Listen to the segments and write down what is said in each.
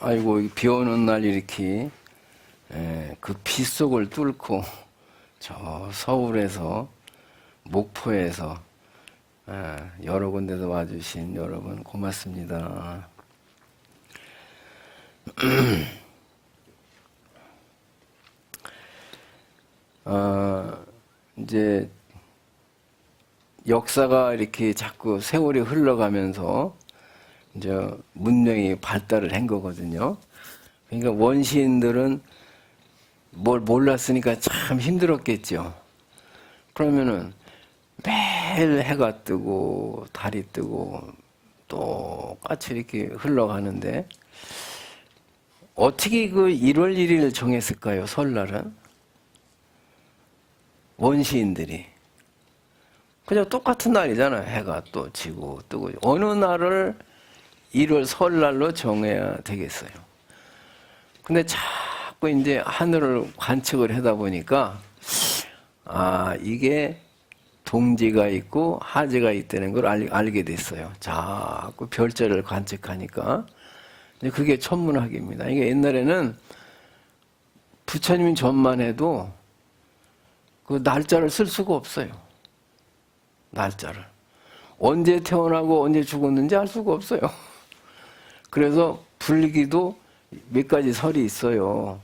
아이고, 비 오는 날 이렇게 그 빗속을 뚫고 저 서울에서 목포에서 여러 군데서 와주신 여러분 고맙습니다. 이제 역사가 이렇게 자꾸 세월이 흘러가면서 이제 문명이 발달을 한 거거든요. 그러니까 원시인들은 뭘 몰랐으니까 참 힘들었겠죠. 그러면은 매일 해가 뜨고 달이 뜨고 똑같이 이렇게 흘러가는데 어떻게 그 1월 1일 정했을까요? 설날은? 원시인들이. 그냥 똑같은 날이잖아요. 해가 또 지고 뜨고. 어느 날을 1월 설날로 정해야 되겠어요. 근데 자꾸 이제 하늘을 관측을 하다 보니까 이게 동지가 있고 하지가 있다는 걸 알게 됐어요. 자꾸 별자를 관측하니까. 그게 천문학입니다. 이게 옛날에는 부처님 전만 해도 그 날짜를 쓸 수가 없어요. 날짜를. 언제 태어나고 언제 죽었는지 알 수가 없어요. 그래서 불기도 몇 가지 설이 있어요.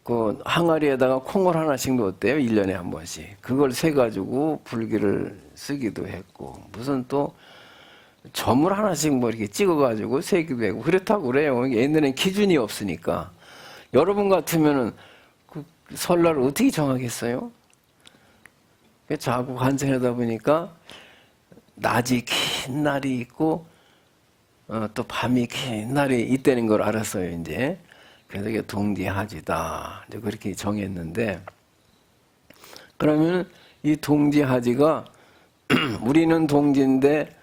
그 항아리에다가 콩을 하나씩 넣었대요. 1년에 한 번씩. 그걸 세가지고 불기를 쓰기도 했고, 무슨 또 점을 하나씩 뭐 이렇게 찍어가지고 세기도 하고, 그렇다고 그래요. 옛날엔 기준이 없으니까. 여러분 같으면은 그 설날을 어떻게 정하겠어요? 자꾸 관찰하다 보니까 낮이 긴 날이 있고 또 밤이 긴 날이 있다는 걸 알았어요. 이제 그래서 이게 동지하지다 이제 그렇게 정했는데, 그러면 이 동지하지가 우리는 동지인데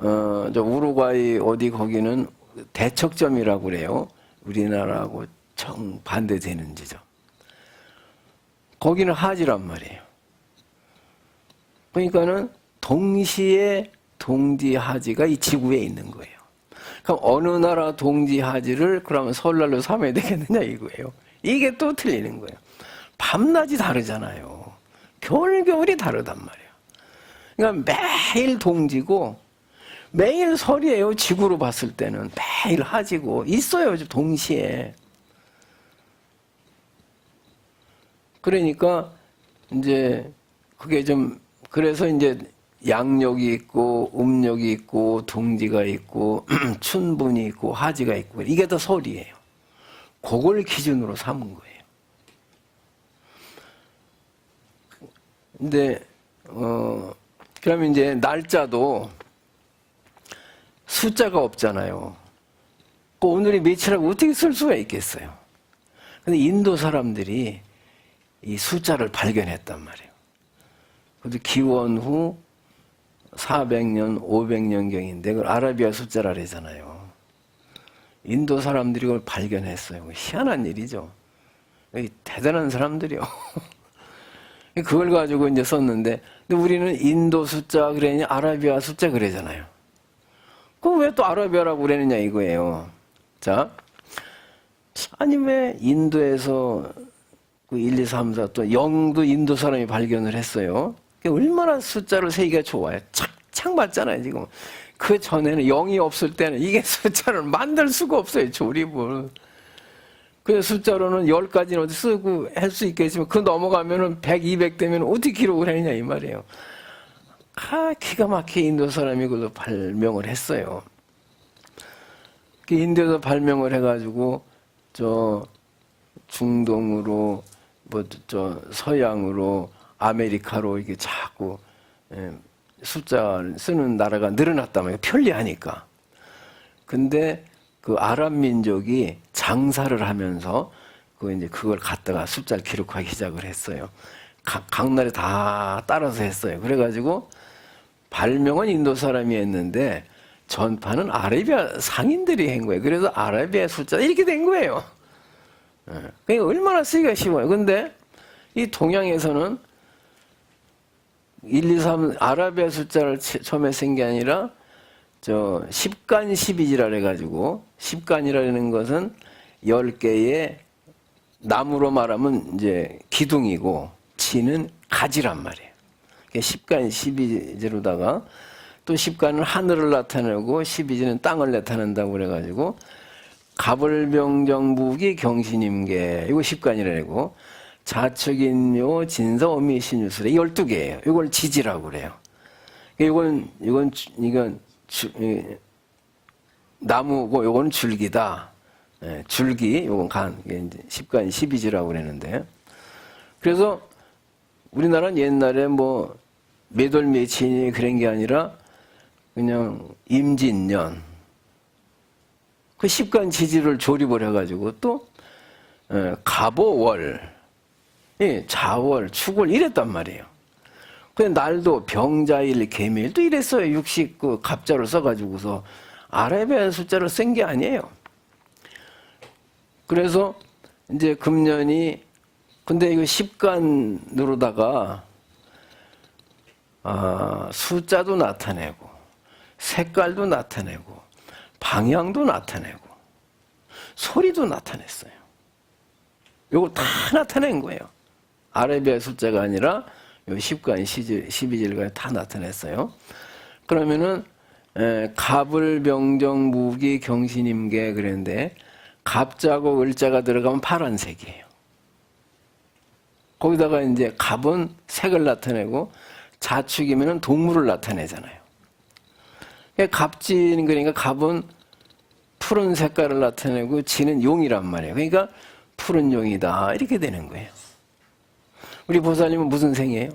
저 우루과이 어디 거기는 대척점이라고 그래요. 우리나라하고 정반대되는 지점. 거기는 하지란 말이에요. 그러니까는 동시에 동지하지가 이 지구에 있는 거예요. 그럼 어느 나라 동지하지를 그러면 설날로 삼아야 되겠느냐 이거예요. 이게 또 틀리는 거예요. 밤낮이 다르잖아요. 겨울이 다르단 말이에요. 그러니까 매일 동지고 매일 설이에요. 지구로 봤을 때는 매일 하지고 있어요. 동시에. 그러니까 이제 그게 좀, 그래서 이제 양력이 있고 음력이 있고 동지가 있고 춘분이 있고 하지가 있고 이게 다 설이에요. 그걸 기준으로 삼은 거예요. 근데 그러면 이제 날짜도 숫자가 없잖아요. 오늘이 며칠이라고 어떻게 쓸 수가 있겠어요? 근데 인도 사람들이 이 숫자를 발견했단 말이에요. 그래도 기원 후 400년, 500년경인데 그걸 아라비아 숫자라 그러잖아요. 인도 사람들이 그걸 발견했어요. 희한한 일이죠. 대단한 사람들이요. 그걸 가지고 이제 썼는데, 근데 우리는 인도 숫자 그러니 아라비아 숫자 그러잖아요. 그럼 왜 또 아라비아라고 그러느냐 이거예요. 자, 아니 왜 인도에서 그 1, 2, 3, 4 또 0도 인도 사람이 발견을 했어요. 얼마나 숫자를 세기가 좋아요. 착착 맞잖아요, 지금. 그 전에는 0이 없을 때는 이게 숫자를 만들 수가 없어요, 조립을. 그 숫자로는 10가지는 쓰고 할 수 있겠지만, 그 넘어가면은 100, 200 되면 어떻게 기록을 하느냐, 이 말이에요. 기가 막히게 인도 사람이 그걸 발명을 했어요. 인도에서 발명을 해가지고, 중동으로, 서양으로, 아메리카로 이게 자꾸 숫자를 쓰는 나라가 늘어났단 말이에요. 편리하니까. 근데 그 아랍 민족이 장사를 하면서 그걸 갖다가 숫자를 기록하기 시작을 했어요. 각 나라에 다 따라서 했어요. 그래가지고 발명은 인도 사람이 했는데 전파는 아라비아 상인들이 한 거예요. 그래서 아라비아 숫자 이렇게 된 거예요. 그러니까 얼마나 쓰기가 쉬워요. 근데 이 동양에서는 1, 2, 3 아라비아 숫자를 처음에 쓴 게 아니라 십간 십이지라 해가지고, 십간이라는 것은 10개의 나무로 말하면 이제 기둥이고, 지는 가지란 말이에요. 십간 십이지로다가, 또 십간은 하늘을 나타내고, 십이지는 땅을 나타낸다고 그래가지고, 갑을병정무기 경신임계, 이거 십간이라고, 자척인묘 진서 어미신유술에 12개예요. 이걸 지지라고 그래요. 이건 나무고, 요건 줄기다. 예, 줄기, 요건 간, 이게 이제 십간 십이지라고 그랬는데. 그래서 우리나라는 옛날에 뭐, 매돌매치니 그런 게 아니라, 그냥 임진년, 그 십간 지지를 조립을 해가지고 또, 갑오월, 예, 자월, 축월 이랬단 말이에요. 근데 날도 병자일, 개미일 또 이랬어요. 69 갑자를 써가지고서 아라비아 숫자를 쓴 게 아니에요. 그래서 이제 금년이 근데 이거 십간으로다가 숫자도 나타내고 색깔도 나타내고 방향도 나타내고 소리도 나타냈어요. 이거 다 나타낸 거예요. 아라비아 숫자가 아니라 요 십간, 십이질가 다 나타냈어요. 그러면은 갑을 병정 무기 경신임계 그랬는데 갑자고 을자가 들어가면 파란색이에요. 거기다가 이제 갑은 색을 나타내고 자축이면은 동물을 나타내잖아요. 갑진 그러니까 갑은 푸른 색깔을 나타내고 지는 용이란 말이에요. 그러니까 푸른 용이다 이렇게 되는 거예요. 우리 보살님은 무슨 생이에요?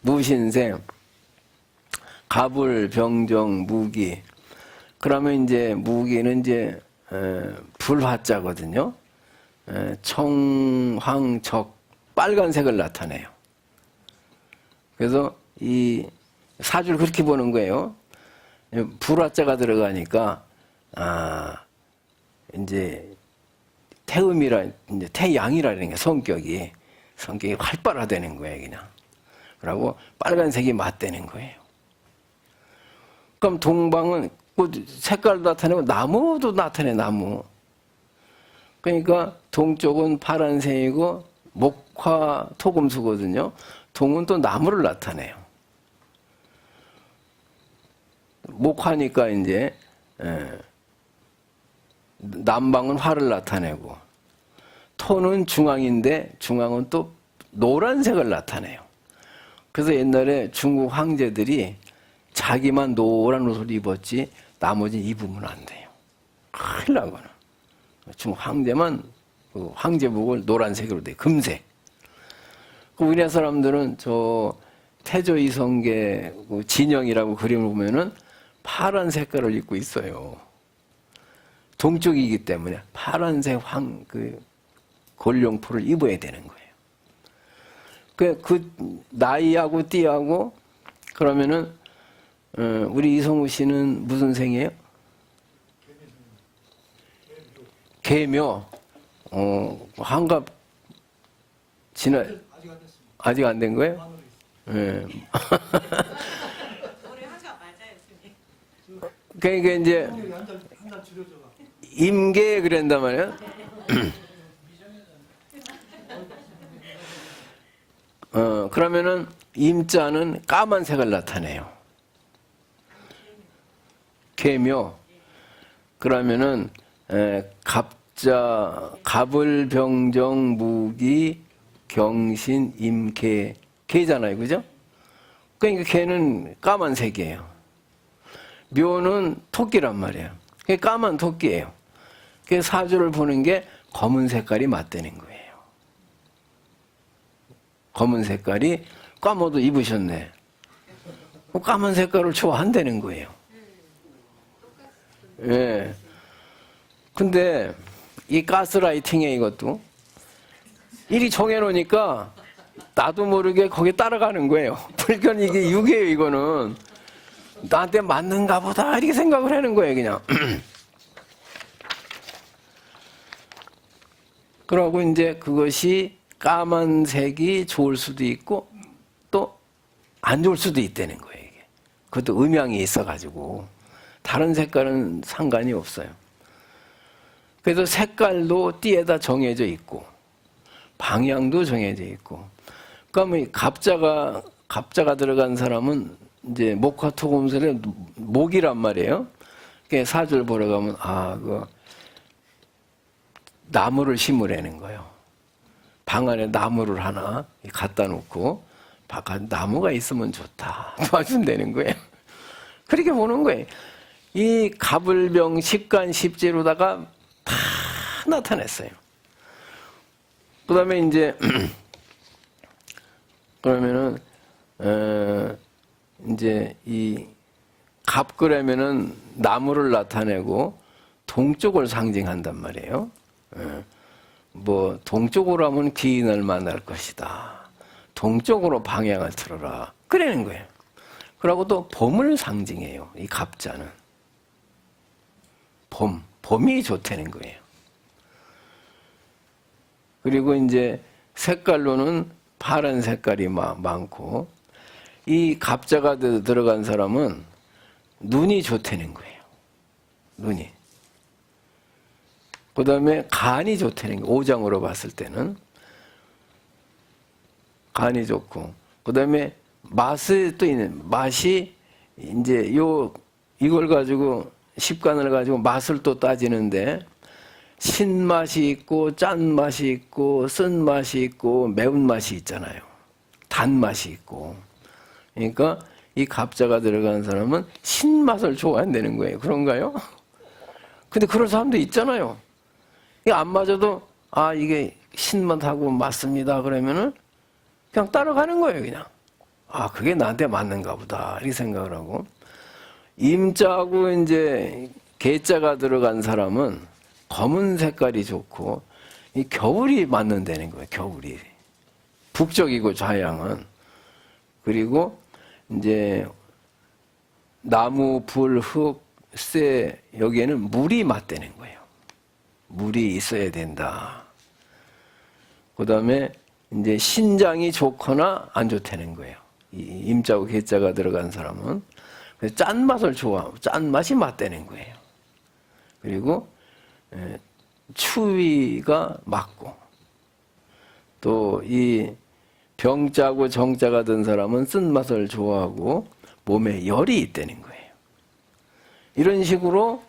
무신생. 갑을 병정 무기. 그러면 이제 무기는 이제 불화자거든요. 청황적 빨간색을 나타내요. 그래서 이 사주를 그렇게 보는 거예요. 불화자가 들어가니까 이제 태음이라 이제 태양이라는 게 성격이 활발하다는 거예요, 그냥. 그러고 빨간색이 맞대는 거예요. 그럼 동방은 색깔도 나타내고 나무도 나타내, 나무. 그러니까 동쪽은 파란색이고 목화 토금수거든요. 동은 또 나무를 나타내요. 목화니까 이제 남방은 화를 나타내고 토는 중앙인데 중앙은 또 노란색을 나타내요. 그래서 옛날에 중국 황제들이 자기만 노란 옷을 입었지 나머지는 입으면 안 돼요. 큰일 나거나. 중국 황제만 그 황제복을 노란색으로 돼, 금색. 우리나라 사람들은 저 태조이성계 진영이라고 그림을 보면은 파란 색깔을 입고 있어요. 동쪽이기 때문에 파란색 골룡포를 입어야 되는 거예요. 그 나이하고 띠하고 그러면은 우리 이성우 씨는 무슨 생이에요? 개묘. 환갑 지나 아직 안 된 거예요? 예. 그러니까 이제 임계 그런단 말이에요. 그러면은 임자는 까만색을 나타내요. 개묘. 그러면은 갑을 병정 무기 경신 임계 개잖아요, 그죠? 그러니까 개는 까만색이에요. 묘는 토끼란 말이에요. 그게 까만 토끼예요. 그 사주를 보는 게 검은 색깔이 맞대는 거예요. 검은 색깔이 까마도 입으셨네. 까만 색깔을 좋아한다는 거예요. 예. 근데 이 가스라이팅에 이것도 일이 정해놓으니까 나도 모르게 거기에 따라가는 거예요. 불견 이게 유기예요, 이거는. 나한테 맞는가 보다 이렇게 생각을 하는 거예요, 그냥. 그러고 이제 그것이 까만색이 좋을 수도 있고 또 안 좋을 수도 있다는 거예요, 이게. 그것도 음양이 있어가지고 다른 색깔은 상관이 없어요. 그래서 색깔도 띠에다 정해져 있고 방향도 정해져 있고. 그러면 갑자가 들어간 사람은 이제 목화토금술의 목이란 말이에요. 사주를 보러 가면 그 나무를 심으라는 거예요. 방 안에 나무를 하나 갖다 놓고 바깥 나무가 있으면 좋다 도와준다는 거예요. 그렇게 보는 거예요. 이 갑을병 십간 십지로다가 다 나타냈어요. 그 다음에 이제 그러면은 이제 이 갑그라면은 나무를 나타내고 동쪽을 상징한단 말이에요. 뭐 동쪽으로 하면 귀인을 만날 것이다. 동쪽으로 방향을 틀어라. 그러는 거예요. 그러고 또 봄을 상징해요. 이 갑자는 봄이 좋다는 거예요. 그리고 이제 색깔로는 파란 색깔이 많고, 이 갑자가 들어간 사람은 눈이 좋다는 거예요. 눈이. 그 다음에 간이 좋다는 거예요. 오장으로 봤을 때는. 간이 좋고. 그 다음에 맛이 또 있는, 맛이 이제 이걸 가지고, 십간을 가지고 맛을 또 따지는데, 신맛이 있고, 짠맛이 있고, 쓴맛이 있고, 매운맛이 있잖아요. 단맛이 있고. 그러니까 이 갑자가 들어가는 사람은 신맛을 좋아한다는 거예요. 그런가요? 근데 그런 사람도 있잖아요. 이게 안 맞아도, 이게 신맛하고 맞습니다. 그러면은 그냥 따라가는 거예요, 그냥. 그게 나한테 맞는가 보다. 이렇게 생각을 하고. 임자하고 이제 개자가 들어간 사람은 검은 색깔이 좋고, 이 겨울이 맞는다는 거예요, 겨울이. 북쪽이고 좌양은. 그리고 이제 나무, 불, 흙, 쇠, 여기에는 물이 맞다는 거예요. 물이 있어야 된다. 그 다음에 이제 신장이 좋거나 안 좋다는 거예요. 이 임자하고 개자가 들어간 사람은. 그래서 짠맛을 짠맛이 맞다는 거예요. 그리고 추위가 맞고, 또 이 병자고 정자가 든 사람은 쓴맛을 좋아하고 몸에 열이 있다는 거예요. 이런 식으로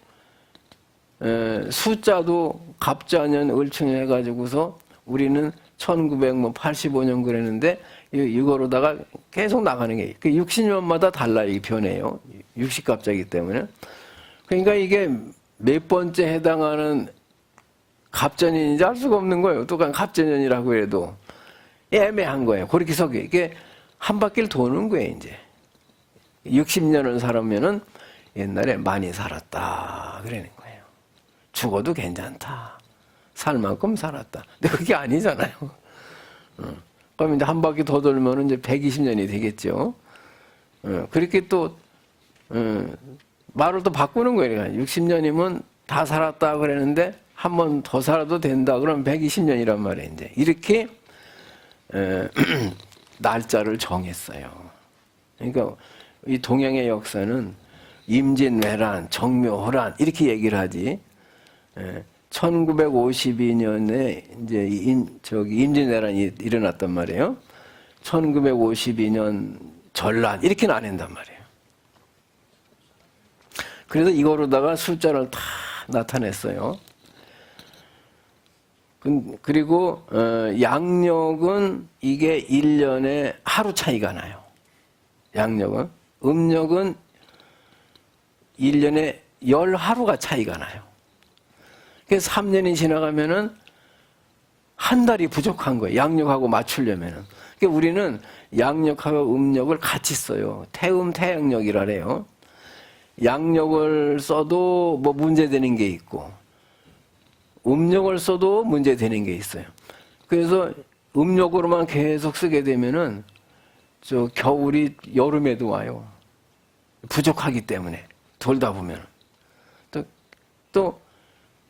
숫자도 갑자년 을충 해가지고서 우리는 1985년 그랬는데 이거로다가 계속 나가는 게 60년마다 달라요. 이 변해요. 60갑자이기 때문에. 그러니까 이게 몇 번째 해당하는 갑자년인지 알 수가 없는 거예요. 또 그냥 갑자년이라고 해도 애매한 거예요. 그렇게 속에 이게 한 바퀴를 도는 거예요. 이제 60년을 살았면은 옛날에 많이 살았다 그러는 거예요. 죽어도 괜찮다. 살 만큼 살았다. 근데 그게 아니잖아요. 그럼 이제 한 바퀴 더 돌면은 이제 120년이 되겠죠. 그렇게 또 말을 또 바꾸는 거예요. 60년이면 다 살았다 그러는데 한 번 더 살아도 된다. 그러면 120년이란 말이에요. 이제 이렇게 날짜를 정했어요. 그러니까 이 동양의 역사는 임진왜란, 정묘호란 이렇게 얘기를 하지. 1952년에 이제 임진왜란이 일어났단 말이에요. 1952년 전란 이렇게는 안 한단 말이에요. 그래서 이거로다가 숫자를 다 나타냈어요. 그리고 양력은 이게 1년에 하루 차이가 나요. 양력은. 음력은 1년에 10하루가 차이가 나요. 그래서 3년이 지나가면은 한 달이 부족한 거예요. 양력하고 맞추려면은. 그러니까 우리는 양력하고 음력을 같이 써요. 태음, 태양력이라 그래요. 양력을 써도 뭐 문제되는 게 있고, 음력을 써도 문제되는 게 있어요. 그래서 음력으로만 계속 쓰게 되면은 겨울이 여름에도 와요. 부족하기 때문에 돌다 보면 또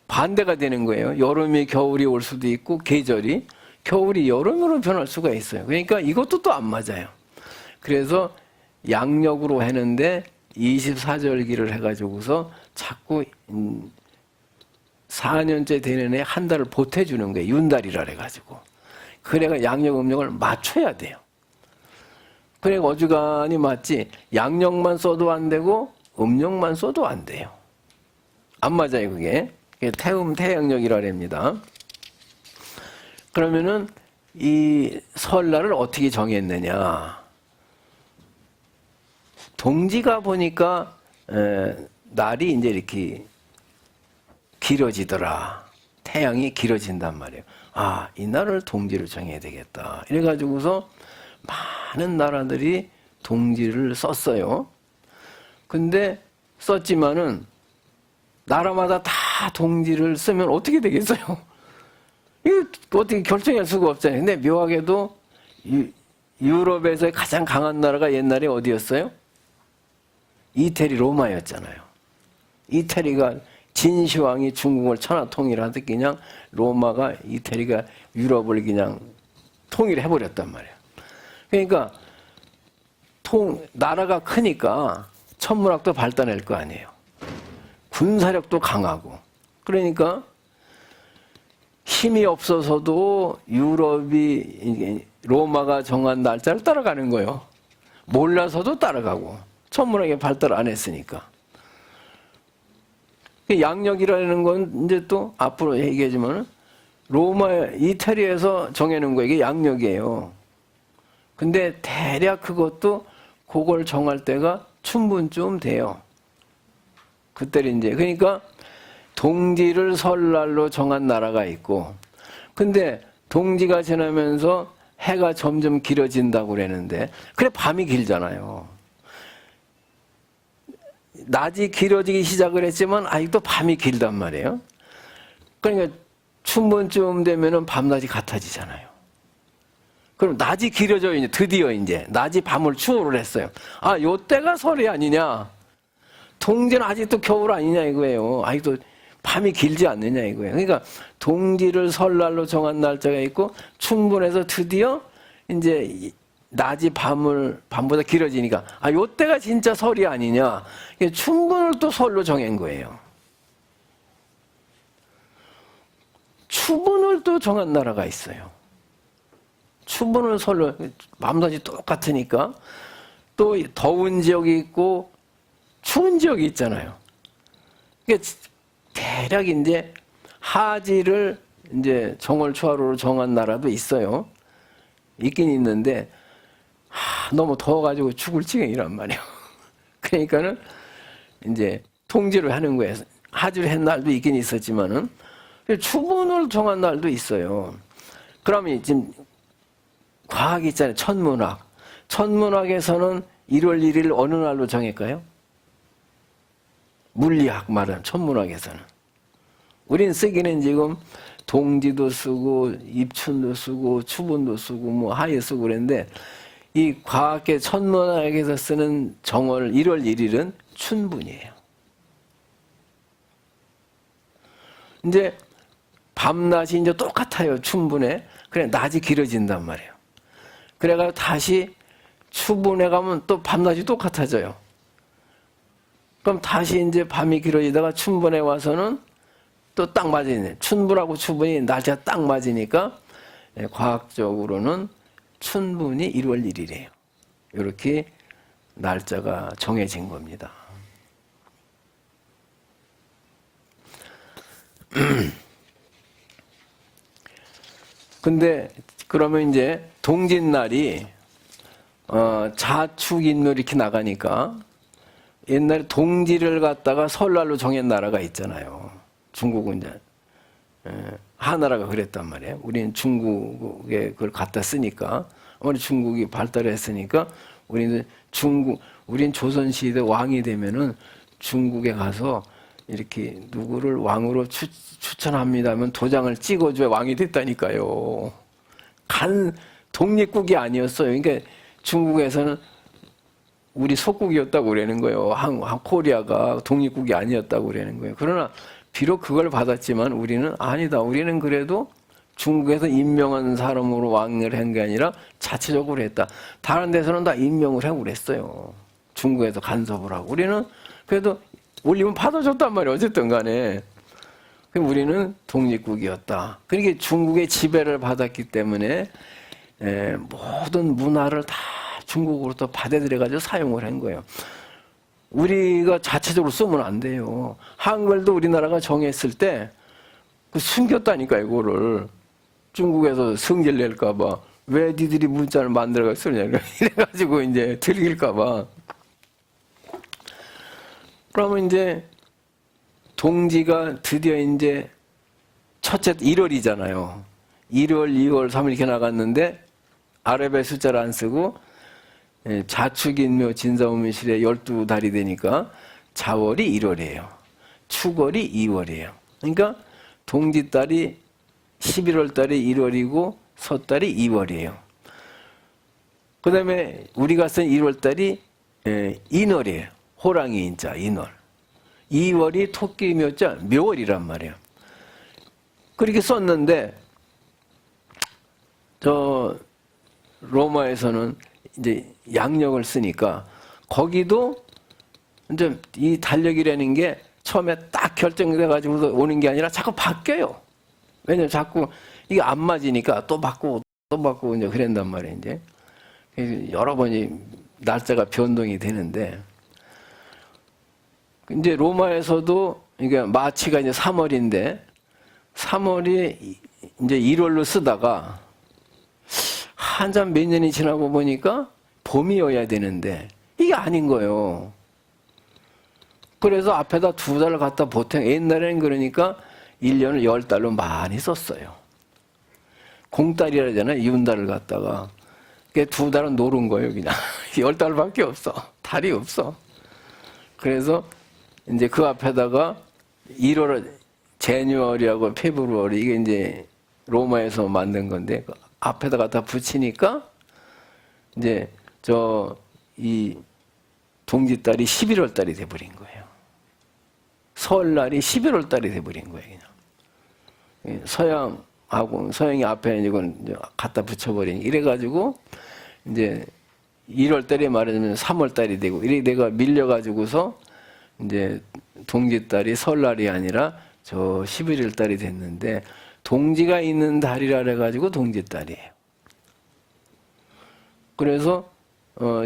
반대가 되는 거예요. 여름이 겨울이 올 수도 있고 계절이 겨울이 여름으로 변할 수가 있어요. 그러니까 이것도 또 안 맞아요. 그래서 양력으로 했는데 24절기를 해가지고서 자꾸 4년째 되는 애 한 달을 보태주는 거예요. 윤달이라 해가지고. 그래가 양력 음력을 맞춰야 돼요. 그래 어지간히 맞지 양력만 써도 안 되고 음력만 써도 안 돼요. 안 맞아요 그게. 그게 태음태양력이라 합니다. 그러면은 이 설날을 어떻게 정했느냐. 동지가 보니까 날이 이제 이렇게 길어지더라. 태양이 길어진단 말이에요. 아, 이 날을 동지를 정해야 되겠다. 이래가지고서 많은 나라들이 동지를 썼어요. 근데 썼지만은 나라마다 다 동지를 쓰면 어떻게 되겠어요? 이거 어떻게 결정할 수가 없잖아요. 근데 묘하게도 유럽에서 가장 강한 나라가 옛날에 어디였어요? 이태리 로마였잖아요. 이태리가 진시황이 중국을 천하통일하듯 그냥 로마가 이태리가 유럽을 그냥 통일해버렸단 말이에요. 그러니까 나라가 크니까 천문학도 발달할 거 아니에요. 군사력도 강하고. 그러니까 힘이 없어서도 유럽이 로마가 정한 날짜를 따라가는 거예요. 몰라서도 따라가고. 천문학이 발달 안 했으니까. 양력이라는 건 이제 또 앞으로 얘기하지만 이태리에서 정해놓은 거 이게 양력이에요. 근데 대략 그것도 그걸 정할 때가 춘분쯤 돼요. 그때 이제 그러니까 동지를 설날로 정한 나라가 있고, 근데 동지가 지나면서 해가 점점 길어진다고 그러는데, 그래 밤이 길잖아요. 낮이 길어지기 시작을 했지만 아직도 밤이 길단 말이에요. 그러니까 춘분쯤 되면은 밤낮이 같아지잖아요. 그럼 낮이 길어져 이제 드디어 이제 낮이 밤을 추월을 했어요. 아, 요때가 설이 아니냐? 동지는 아직도 겨울 아니냐 이거예요. 아직도 밤이 길지 않느냐 이거예요. 그러니까 동지를 설날로 정한 날짜가 있고 춘분에서 드디어 이제 낮이 밤보다 길어지니까 아, 요때가 진짜 설이 아니냐. 춘분을 또 설로 정한 거예요. 추분을 또 정한 나라가 있어요. 추분을 설로 밤낮이 똑같으니까 또 더운 지역이 있고 추운 지역이 있잖아요. 그러니까 대략 이제 하지를 이제 정월초하루로 정한 나라도 있어요. 있긴 있는데 너무 더워가지고 죽을 지경이란 말이에요. 그러니까는 이제 통지를 하는 거예요. 하지를 한 날도 있긴 있었지만은 추분을 정한 날도 있어요. 그러면 지금 과학이 있잖아요. 천문학. 천문학에서는 1월 1일 어느 날로 정할까요? 물리학 말은 천문학에서는. 우린 쓰기는 지금 동지도 쓰고 입춘도 쓰고 추분도 쓰고 뭐 하에 쓰고 그랬는데 이 과학계 천문학에서 쓰는 정월 1월 1일은 춘분이에요. 이제 밤낮이 이제 똑같아요. 춘분에. 그래 낮이 길어진단 말이에요. 그래가지고 다시 추분에 가면 또 밤낮이 똑같아져요. 그럼 다시 이제 밤이 길어지다가 춘분에 와서는 또 딱 맞으네. 춘분하고 추분이 날짜가 딱 맞으니까 과학적으로는 춘분이 1월 1일이에요. 이렇게 날짜가 정해진 겁니다. 근데 그러면 이제 동짓날이 자축인묘 이렇게 나가니까 옛날에 동지를 갖다가 설날로 정한 나라가 있잖아요. 중국은 이제 하나라가 그랬단 말이에요. 우리는 중국에 그걸 갖다 쓰니까 아무리 중국이 발달했으니까 우리는 우린 조선시대 왕이 되면은 중국에 가서 이렇게 누구를 왕으로 추천합니다 하면 도장을 찍어줘야 왕이 됐다니까요. 독립국이 아니었어요. 그러니까 중국에서는 우리 속국이었다고 그러는 거예요. 코리아가 독립국이 아니었다고 그러는 거예요. 그러나 비록 그걸 받았지만 우리는 아니다. 우리는 그래도 중국에서 임명한 사람으로 왕을 한 게 아니라 자체적으로 했다. 다른 데서는 다 임명을 하고 그랬어요. 중국에서 간섭을 하고. 우리는 그래도 올리면 받아줬단 말이에요. 어쨌든 간에. 우리는 독립국이었다. 그러니까 중국의 지배를 받았기 때문에 모든 문화를 다 중국으로부터 받아들여가지고 사용을 한 거예요. 우리가 자체적으로 쓰면 안 돼요. 한글도 우리나라가 정했을 때 숨겼다니까 이거를. 중국에서 성질 낼까봐 왜 니들이 문자를 만들어가 쓰냐 이래가지고 이제 들킬까봐. 그러면 이제 동지가 드디어 이제 첫째 1월이잖아요. 1월, 2월, 3월 이렇게 나갔는데 아랍의 숫자를 안 쓰고 자축인묘 진사오미실에 12달이 되니까 자월이 1월이에요. 축월이 2월이에요. 그러니까 동지달이 11월 달이 1월이고 섣달이 2월이에요. 그 다음에 우리가 쓴 1월 달이 인월이에요. 호랑이 인자, 인월. 2월이 토끼 묘자, 묘월이란 말이에요. 그렇게 썼는데, 로마에서는 이제 양력을 쓰니까, 거기도 이제 이 달력이라는 게 처음에 딱 결정돼가지고 오는 게 아니라 자꾸 바뀌어요. 왜냐면 자꾸 이게 안 맞으니까 또 바꾸고 이제 그런단 말이에요, 이제. 여러 번이 날짜가 변동이 되는데, 이제 로마에서도 이게 마치가 이제 3월인데 3월이 이제 1월로 쓰다가 한참 몇 년이 지나고 보니까 봄이어야 되는데 이게 아닌 거예요. 그래서 앞에다 2달을 갖다 보통 옛날에는 그러니까 1년을 10달로 많이 썼어요. 공달이라 하잖아요. 이운달을 갖다가. 그게 2달은 노른 거예요, 그냥. 10달밖에 없어. 달이 없어. 그래서 이제 그 앞에다가 1월, 제뉴얼이하고 페브루얼이 이게 이제 로마에서 만든 건데, 그 앞에다 갖다 붙이니까 이제 이 동지달이 11월 달이 돼버린 거예요. 설날이 11월 달이 돼버린 거예요, 그냥. 서양이 앞에 이건 갖다 붙여버리니 이래가지고 이제 1월 달에 말하자면 3월 달이 되고 이래 내가 밀려가지고서 이제 동지달이 설날이 아니라 11월 달이 됐는데 동지가 있는 달이라 그래가지고 동지달이에요. 그래서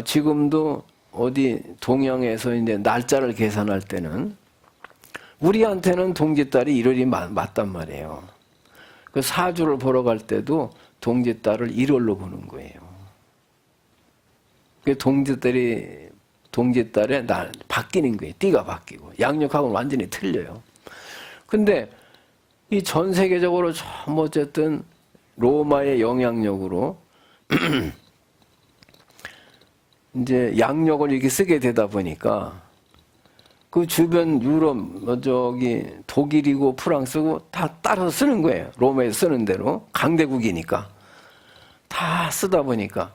지금도 어디 동양에서 이제 날짜를 계산할 때는 우리한테는 동지달이 1월이 맞단 말이에요. 그 사주를 보러 갈 때도 동지달을 1월로 보는 거예요. 그 동지달에 날 바뀌는 거예요. 띠가 바뀌고 양력하고는 완전히 틀려요. 근데 이 전 세계적으로 전부 어쨌든 로마의 영향력으로 이제 양력을 이렇게 쓰게 되다 보니까 그 주변 유럽, 독일이고 프랑스고 다 따라서 쓰는 거예요. 로마에서 쓰는 대로. 강대국이니까. 다 쓰다 보니까.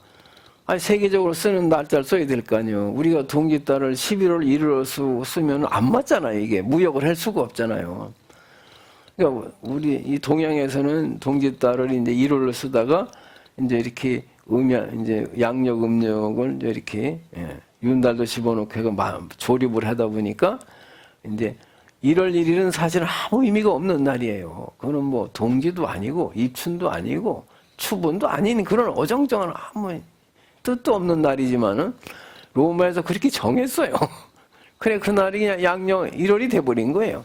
아니, 세계적으로 쓰는 날짜를 써야 될 거 아니에요. 우리가 동지달을 11월 1월 쓰면 안 맞잖아요. 이게. 무역을 할 수가 없잖아요. 그러니까 우리 이 동양에서는 동지달을 이제 1월로 쓰다가 이제 이렇게 이제 양력, 음력을 이제 이렇게, 윤달도 집어넣고 조립을 하다 보니까 이제 1월 1일은 사실 아무 의미가 없는 날이에요. 그거는 뭐 동지도 아니고 입춘도 아니고 추분도 아닌 그런 어정쩡한 아무 뜻도 없는 날이지만은 로마에서 그렇게 정했어요. 그래 그 날이 그냥 양력 1월이 돼버린 거예요.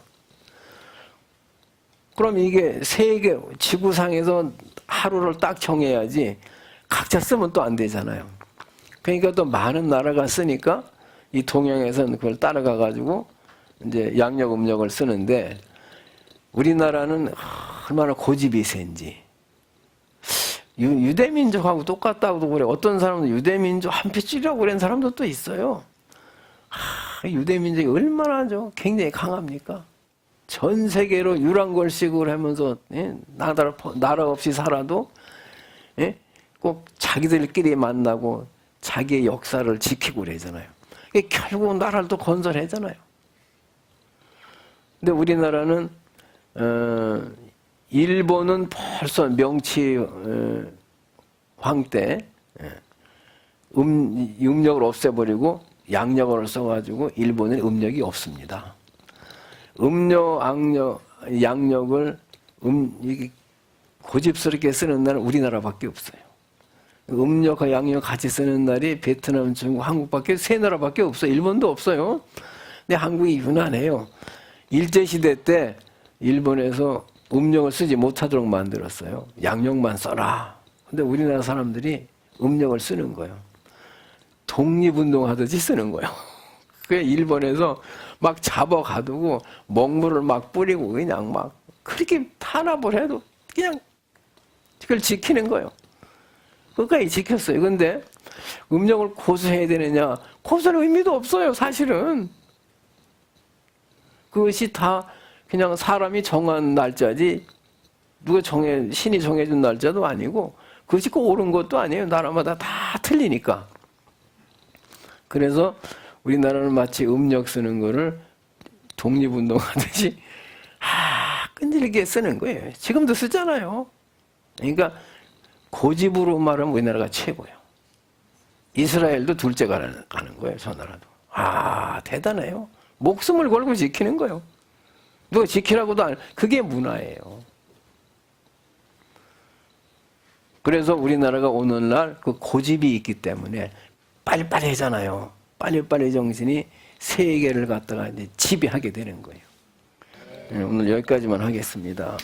그럼 이게 세계 지구상에서 하루를 딱 정해야지 각자 쓰면 또 안 되잖아요. 그러니까 또 많은 나라가 쓰니까 이 동양에서는 그걸 따라가가지고 이제 양력, 음력을 쓰는데 우리나라는 얼마나 고집이 센지. 유대민족하고 똑같다고도 그래. 어떤 사람은 유대민족 한핏줄이라고 그런 사람도 또 있어요. 유대민족이 얼마나 굉장히 강합니까? 전 세계로 유랑걸식을 하면서 나라 없이 살아도 꼭 자기들끼리 만나고 자기의 역사를 지키고 그러잖아요. 결국 나라를 또 건설하잖아요. 근데 우리나라는 일본은 벌써 명치 황 때 음력을 없애버리고 양력을 써가지고 일본은 음력이 없습니다. 음력, 양력을 이게 고집스럽게 쓰는 날은 우리나라밖에 없어요. 음력과 양력 같이 쓰는 날이 베트남, 중국, 한국밖에 세 나라밖에 없어요. 일본도 없어요. 근데 한국이 유난해요. 일제시대 때 일본에서 음력을 쓰지 못하도록 만들었어요. 양력만 써라. 근데 우리나라 사람들이 음력을 쓰는 거예요. 독립운동 하듯이 쓰는 거예요. 그게 일본에서 막 잡아가두고 먹물을 막 뿌리고 그냥 막 그렇게 탄압을 해도 그냥 그걸 지키는 거예요. 끝까지 지켰어요. 근데 음력을 고수해야 되느냐? 고수는 의미도 없어요, 사실은. 그것이 다 그냥 사람이 정한 날짜지, 신이 정해준 날짜도 아니고, 그것이 꼭 옳은 것도 아니에요. 나라마다 다 틀리니까. 그래서 우리나라는 마치 음력 쓰는 거를 독립운동 하듯이, 끈질기게 쓰는 거예요. 지금도 쓰잖아요. 그러니까, 고집으로 말하면 우리나라가 최고예요. 이스라엘도 둘째 가는 거예요, 저 나라도. 대단해요. 목숨을 걸고 지키는 거예요. 누가 지키라고도 그게 문화예요. 그래서 우리나라가 오늘날 그 고집이 있기 때문에 빨리빨리 하잖아요. 빨리빨리 정신이 세계를 갖다가 이제 지배하게 되는 거예요. 오늘 여기까지만 하겠습니다.